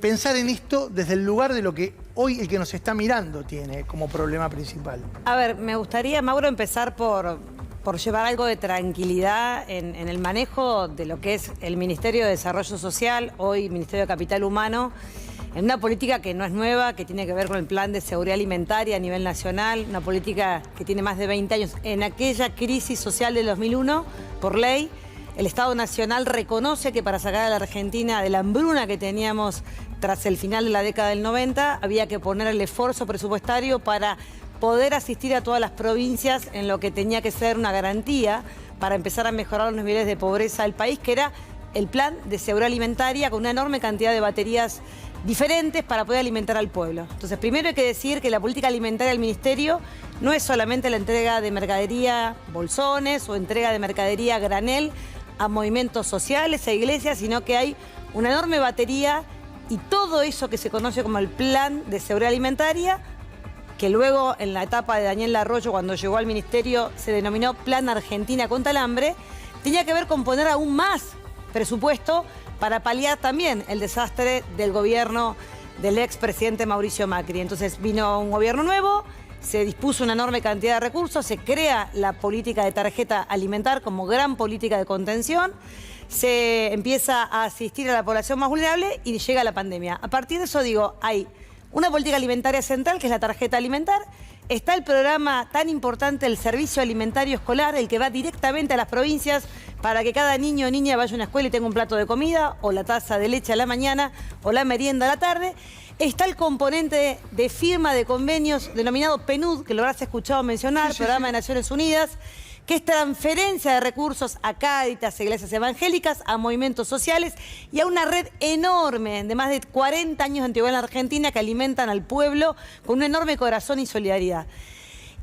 pensar en esto desde el lugar de lo que hoy el que nos está mirando tiene como problema principal. A ver, me gustaría, Mauro, empezar por llevar algo de tranquilidad en el manejo de lo que es el Ministerio de Desarrollo Social, hoy Ministerio de Capital Humano, en una política que no es nueva, que tiene que ver con el Plan de Seguridad Alimentaria a nivel nacional, una política que tiene más de 20 años. En aquella crisis social del 2001, por ley, el Estado Nacional reconoce que para sacar a la Argentina de la hambruna que teníamos tras el final de la década del 90, había que poner el esfuerzo presupuestario para poder asistir a todas las provincias en lo que tenía que ser una garantía para empezar a mejorar los niveles de pobreza del país, que era el Plan de Seguridad Alimentaria con una enorme cantidad de baterías diferentes para poder alimentar al pueblo. Entonces, primero hay que decir que la política alimentaria del Ministerio no es solamente la entrega de mercadería, bolsones o entrega de mercadería granel a movimientos sociales, a iglesias, sino que hay una enorme batería y todo eso que se conoce como el Plan de Seguridad Alimentaria, que luego en la etapa de Daniel Arroyo, cuando llegó al Ministerio, se denominó Plan Argentina contra el Hambre, tenía que ver con poner aún más presupuesto para paliar también el desastre del gobierno del expresidente Mauricio Macri. Entonces vino un gobierno nuevo, se dispuso una enorme cantidad de recursos, se crea la política de tarjeta alimentar como gran política de contención, se empieza a asistir a la población más vulnerable y llega la pandemia. A partir de eso, digo, hay una política alimentaria central, que es la tarjeta alimentar. Está el programa tan importante, el servicio alimentario escolar, el que va directamente a las provincias para que cada niño o niña vaya a una escuela y tenga un plato de comida, o la taza de leche a la mañana, o la merienda a la tarde. Está el componente de firma de convenios denominado PNUD, que lo habrás escuchado mencionar, Programa de Naciones Unidas, que es transferencia de recursos a Cáritas, a iglesias evangélicas, a movimientos sociales y a una red enorme de más de 40 años de antigüedad en la Argentina que alimentan al pueblo con un enorme corazón y solidaridad.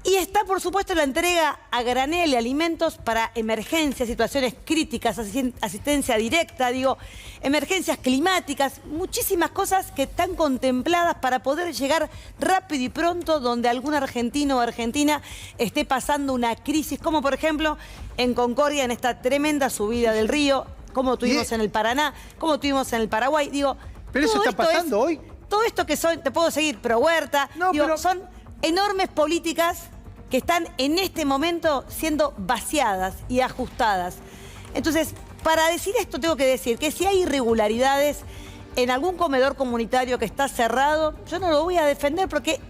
Y está, por supuesto, la entrega a granel de alimentos para emergencias, situaciones críticas, asistencia directa, digo, emergencias climáticas, muchísimas cosas que están contempladas para poder llegar rápido y pronto donde algún argentino o argentina esté pasando una crisis, como por ejemplo en Concordia, en esta tremenda subida del río, como tuvimos en el Paraná, como tuvimos en el Paraguay, digo... ¿Pero eso está pasando hoy? Todo esto que son, te puedo seguir, Pro Huerta, no, digo, pero... son enormes políticas que están en este momento siendo vaciadas y ajustadas. Entonces, para decir esto tengo que decir que si hay irregularidades en algún comedor comunitario que está cerrado, yo no lo voy a defender porque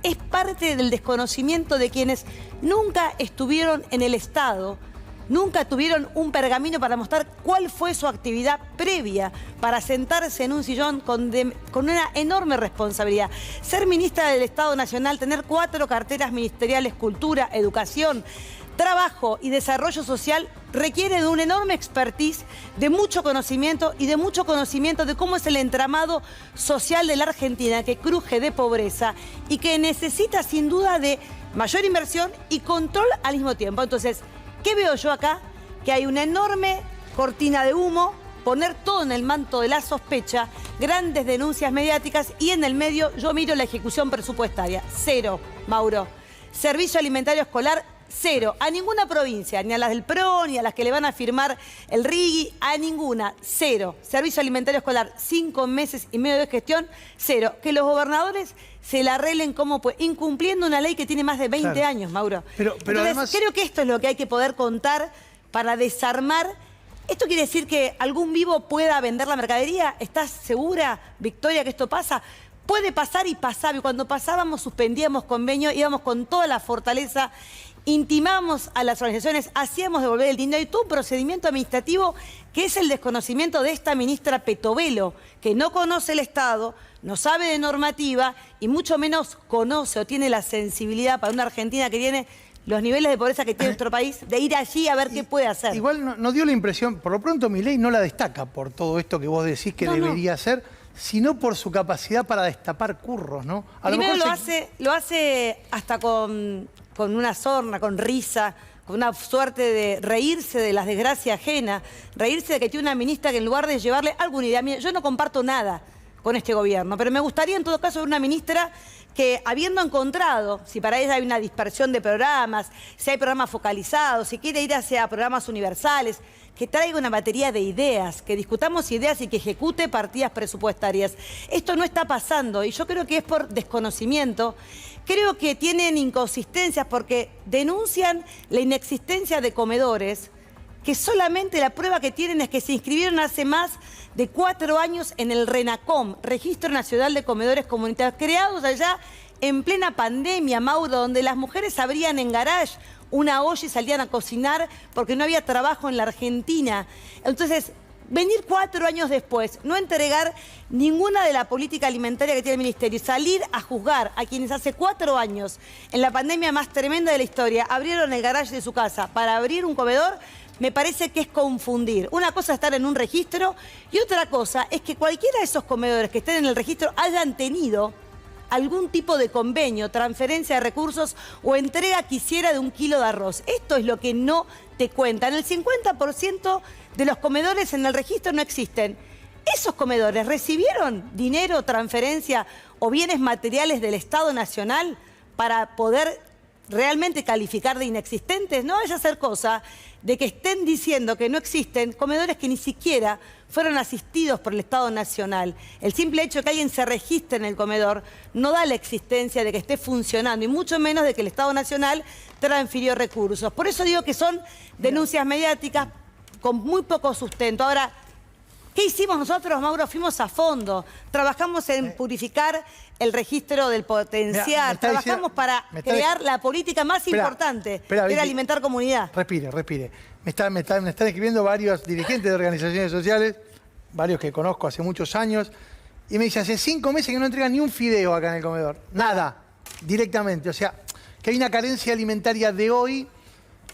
es parte del desconocimiento de quienes nunca estuvieron en el Estado, nunca tuvieron un pergamino para mostrar cuál fue su actividad previa para sentarse en un sillón con una enorme responsabilidad. Ser ministra del Estado Nacional, tener 4 carteras ministeriales, cultura, educación, trabajo y desarrollo social, requiere de una enorme expertise, de mucho conocimiento y de mucho conocimiento de cómo es el entramado social de la Argentina, que cruje de pobreza y que necesita sin duda de mayor inversión y control al mismo tiempo. Entonces, ¿qué veo yo acá? Que hay una enorme cortina de humo, poner todo en el manto de la sospecha, grandes denuncias mediáticas y en el medio yo miro la ejecución presupuestaria. Cero, Mauro. Servicio alimentario escolar, cero. A ninguna provincia, ni a las del PRO, ni a las que le van a firmar el RIGI, a ninguna, cero. Servicio alimentario escolar, 5 meses y medio de gestión, cero. Que los gobernadores se la arreglen como pues, incumpliendo una ley que tiene más de 20 años, Mauro. Pero entonces, además... creo que esto es lo que hay que poder contar para desarmar. ¿Esto quiere decir que algún vivo pueda vender la mercadería? ¿Estás segura, Victoria, que esto pasa? Puede pasar y pasaba. Y cuando pasábamos, suspendíamos convenios, íbamos con toda la fortaleza, intimamos a las organizaciones, hacíamos devolver el dinero y todo un procedimiento administrativo que es el desconocimiento de esta ministra Petovelo, que no conoce el Estado, no sabe de normativa y mucho menos conoce o tiene la sensibilidad para una Argentina que tiene los niveles de pobreza que tiene nuestro país, de ir allí a ver qué puede hacer. Igual no dio la impresión, por lo pronto Milei no la destaca por todo esto que vos decís que debería hacer, sino por su capacidad para destapar curros, ¿no? Primero lo hace hasta con una sorna, con risa, con una suerte de reírse de las desgracias ajenas, reírse de que tiene una ministra que en lugar de llevarle alguna idea, mire, yo no comparto nada con este gobierno. Pero me gustaría en todo caso ver una ministra que, habiendo encontrado, si para ella hay una dispersión de programas, si hay programas focalizados, si quiere ir hacia programas universales, que traiga una batería de ideas, que discutamos ideas y que ejecute partidas presupuestarias. Esto no está pasando y yo creo que es por desconocimiento. Creo que tienen inconsistencias porque denuncian la inexistencia de comedores, que solamente la prueba que tienen es que se inscribieron hace más de 4 años en el RENACOM, Registro Nacional de Comedores Comunitarios, creados allá en plena pandemia, Mauro, donde las mujeres abrían en garage una olla y salían a cocinar porque no había trabajo en la Argentina. Entonces, venir 4 años después, no entregar ninguna de la política alimentaria que tiene el Ministerio y salir a juzgar a quienes hace 4 años, en la pandemia más tremenda de la historia, abrieron el garage de su casa para abrir un comedor, me parece que es confundir. Una cosa es estar en un registro y otra cosa es que cualquiera de esos comedores que estén en el registro hayan tenido algún tipo de convenio, transferencia de recursos o entrega quisiera de 1 kilo de arroz. Esto es lo que no te cuentan. El 50% de los comedores en el registro no existen. ¿Esos comedores recibieron dinero, transferencia o bienes materiales del Estado Nacional para poder realmente calificar de inexistentes? No vaya a ser cosa de que estén diciendo que no existen comedores que ni siquiera fueron asistidos por el Estado Nacional. El simple hecho de que alguien se registre en el comedor no da la existencia de que esté funcionando y mucho menos de que el Estado Nacional transfirió recursos. Por eso digo que son denuncias mediáticas con muy poco sustento. Ahora, ¿qué hicimos nosotros, Mauro? Fuimos a fondo. Trabajamos en purificar el registro del potencial. Trabajamos para crear la política más importante, que era alimentar comunidad. Respire. Me están escribiendo varios dirigentes de organizaciones sociales, varios que conozco hace muchos años, y me dice, hace 5 meses que no entregan ni un fideo acá en el comedor. Nada, directamente. O sea, que hay una carencia alimentaria de hoy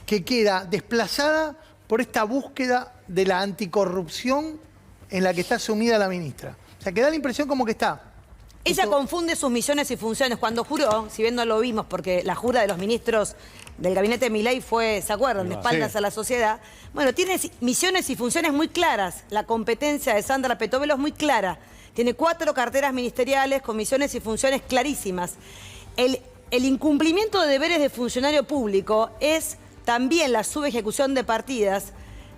que queda desplazada por esta búsqueda de la anticorrupción en la que está sumida la ministra. O sea, que da la impresión como que está. Ella confunde sus misiones y funciones. Cuando juró, si bien no lo vimos, porque la jura de los ministros del gabinete de Milei fue, ¿se acuerdan?, de espaldas a la sociedad. Bueno, tiene misiones y funciones muy claras. La competencia de Sandra Petovelo es muy clara. Tiene 4 carteras ministeriales con misiones y funciones clarísimas. El incumplimiento de deberes de funcionario público es también la subejecución de partidas,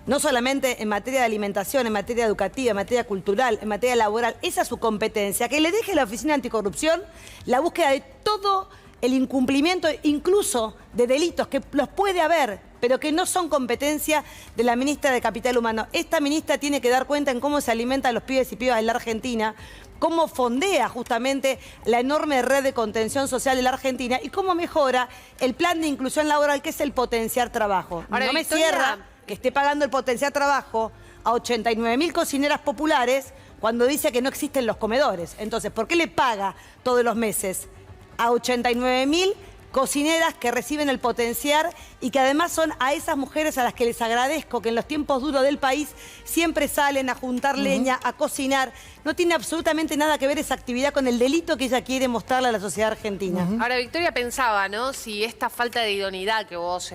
no solamente en materia de alimentación, en materia educativa, en materia cultural, en materia laboral. Esa es su competencia. Que le deje a la Oficina Anticorrupción la búsqueda de todo el incumplimiento, incluso de delitos que los puede haber, pero que no son competencia de la ministra de Capital Humano. Esta ministra tiene que dar cuenta en cómo se alimentan los pibes y pibas de la Argentina, cómo fondea justamente la enorme red de contención social de la Argentina y cómo mejora el plan de inclusión laboral, que es el potenciar trabajo. Ahora, no me cierra que esté pagando el potenciar trabajo a 89.000 cocineras populares cuando dice que no existen los comedores. Entonces, ¿por qué le paga todos los meses a 89.000 cocineras que reciben el potenciar y que además son a esas mujeres a las que les agradezco que en los tiempos duros del país siempre salen a juntar leña, a cocinar? No tiene absolutamente nada que ver esa actividad con el delito que ella quiere mostrarle a la sociedad argentina. Ahora, Victoria pensaba, ¿no?, si esta falta de idoneidad que vos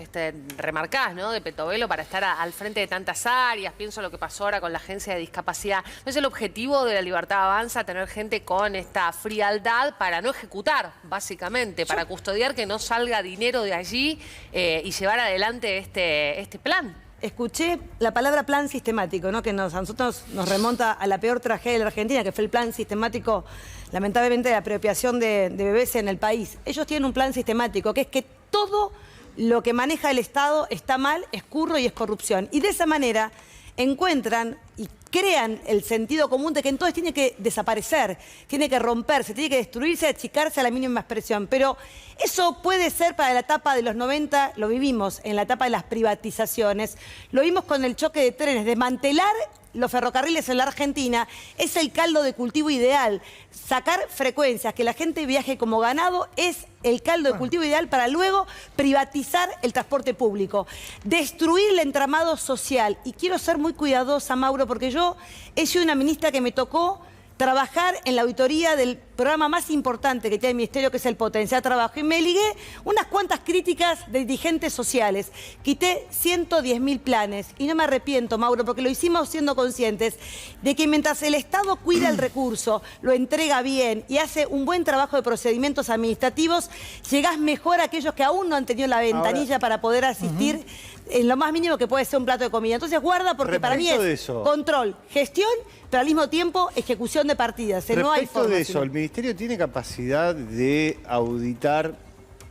remarcás, ¿no?, de Petovelo para estar al frente de tantas áreas, pienso lo que pasó ahora con la agencia de discapacidad, ¿no es el objetivo de la Libertad Avanza tener gente con esta frialdad para no ejecutar, básicamente, para custodiar que no salga dinero de allí y llevar adelante este plan? Escuché la palabra plan sistemático, ¿no?, que a nosotros nos remonta a la peor tragedia de la Argentina, que fue el plan sistemático, lamentablemente, de apropiación de bebés en el país. Ellos tienen un plan sistemático, que es que todo lo que maneja el Estado está mal, es curro y es corrupción. Y de esa manera encuentran y crean el sentido común de que entonces tiene que desaparecer, tiene que romperse, tiene que destruirse, achicarse a la mínima expresión. Pero eso puede ser para la etapa de los 90, lo vivimos en la etapa de las privatizaciones, lo vimos con el choque de trenes, desmantelar los ferrocarriles en la Argentina es el caldo de cultivo ideal. Sacar frecuencias, que la gente viaje como ganado, es el caldo de cultivo ideal para luego privatizar el transporte público. Destruir el entramado social. Y quiero ser muy cuidadosa, Mauro, porque yo he sido una ministra que me tocó trabajar en la auditoría del programa más importante que tiene el Ministerio, que es el Potenciar Trabajo. Y me ligué unas cuantas críticas de dirigentes sociales. Quité 110.000 planes y no me arrepiento, Mauro, porque lo hicimos siendo conscientes de que mientras el Estado cuida el recurso, lo entrega bien y hace un buen trabajo de procedimientos administrativos, llegás mejor a aquellos que aún no han tenido la ventanilla para poder asistir en lo más mínimo que puede ser un plato de comida. Entonces guarda, porque para mí es control, gestión, pero al mismo tiempo ejecución de partidas. No hay forma. Respecto de eso, ¿el Ministerio tiene capacidad de auditar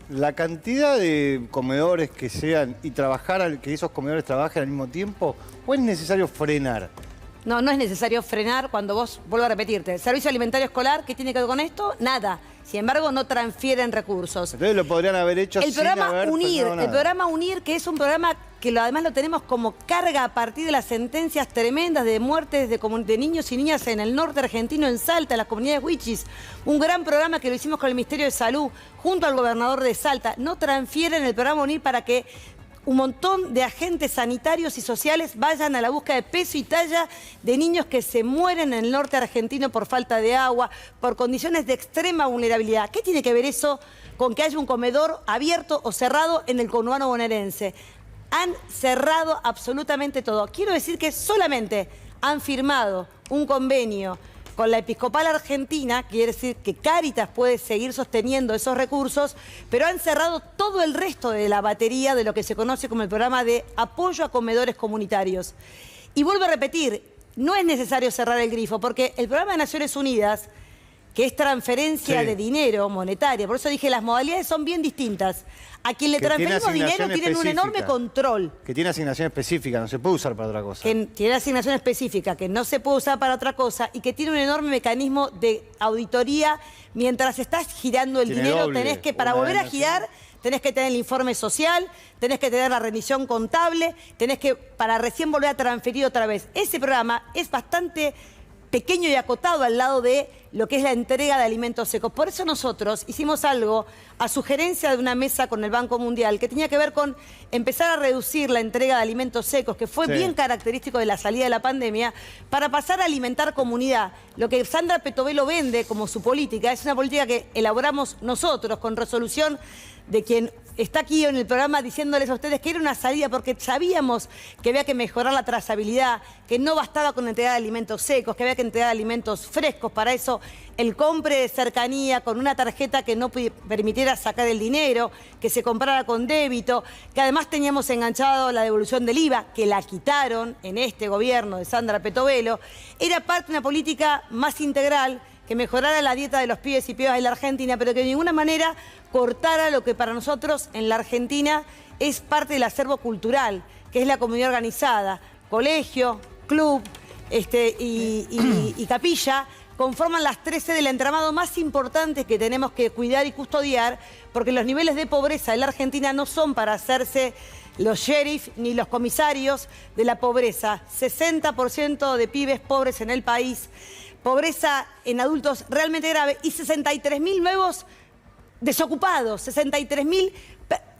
la cantidad de comedores que sean y trabajar, que esos comedores trabajen al mismo tiempo? ¿O es necesario frenar? No, no es necesario frenar cuando vos, vuelvo a repetirte, el servicio alimentario escolar, ¿qué tiene que ver con esto? Nada. Sin embargo, no transfieren recursos. Entonces lo podrían haber hecho sin haber frenado nada. El programa UNIR, que es un programa que además lo tenemos como carga a partir de las sentencias tremendas de muertes de niños y niñas en el norte argentino, en Salta, en las comunidades huichis. Un gran programa que lo hicimos con el Ministerio de Salud, junto al gobernador de Salta. No transfieren el programa UNIR para que un montón de agentes sanitarios y sociales vayan a la búsqueda de peso y talla de niños que se mueren en el norte argentino por falta de agua, por condiciones de extrema vulnerabilidad. ¿Qué tiene que ver eso con que haya un comedor abierto o cerrado en el conurbano bonaerense? Han cerrado absolutamente todo. Quiero decir que solamente han firmado un convenio con la Episcopal Argentina, quiere decir que Cáritas puede seguir sosteniendo esos recursos, pero han cerrado todo el resto de la batería de lo que se conoce como el programa de apoyo a comedores comunitarios. Y vuelvo a repetir, no es necesario cerrar el grifo, porque el programa de Naciones Unidas, que es transferencia de dinero monetaria, por eso dije, las modalidades son bien distintas. A quien le transferimos dinero tienen un enorme control. Que tiene asignación específica, no se puede usar para otra cosa. Que tiene asignación específica, que no se puede usar para otra cosa y que tiene un enorme mecanismo de auditoría. Mientras estás girando el dinero, tenés que, para volver a girar, tenés que tener el informe social, tenés que tener la rendición contable, tenés que, para recién volver a transferir otra vez. Ese programa es bastante pequeño y acotado al lado de lo que es la entrega de alimentos secos. Por eso nosotros hicimos algo a sugerencia de una mesa con el Banco Mundial que tenía que ver con empezar a reducir la entrega de alimentos secos, que fue bien característico de la salida de la pandemia, para pasar a alimentar comunidad. Lo que Sandra Petovelo vende como su política es una política que elaboramos nosotros con resolución de quien está aquí en el programa diciéndoles a ustedes que era una salida porque sabíamos que había que mejorar la trazabilidad, que no bastaba con entregar alimentos secos, que había que entregar alimentos frescos. Para eso el compre de cercanía con una tarjeta que no permitiera sacar el dinero, que se comprara con débito, que además teníamos enganchado la devolución del IVA, que la quitaron en este gobierno de Sandra Petovelo. Era parte de una política más integral, que mejorara la dieta de los pibes y pibas de la Argentina, pero que de ninguna manera cortara lo que para nosotros en la Argentina es parte del acervo cultural, que es la comunidad organizada. Colegio, club y capilla conforman las 13 del entramado más importantes que tenemos que cuidar y custodiar, porque los niveles de pobreza en la Argentina no son para hacerse los sheriff ni los comisarios de la pobreza. 60% de pibes pobres en el país, pobreza en adultos realmente grave y 63.000 nuevos desocupados, 63.000.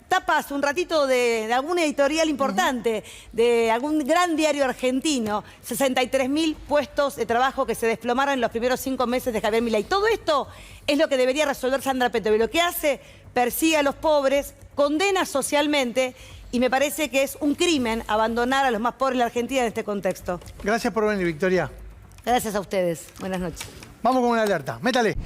Tapas un ratito de alguna editorial importante, de algún gran diario argentino, 63.000 puestos de trabajo que se desplomaron en los primeros 5 meses de Javier Milei. Todo esto es lo que debería resolver Sandra Petovelo. Lo que hace, persigue a los pobres, condena socialmente y me parece que es un crimen abandonar a los más pobres de la Argentina en este contexto. Gracias por venir, Victoria. Gracias a ustedes. Buenas noches. Vamos con una alerta. Métale.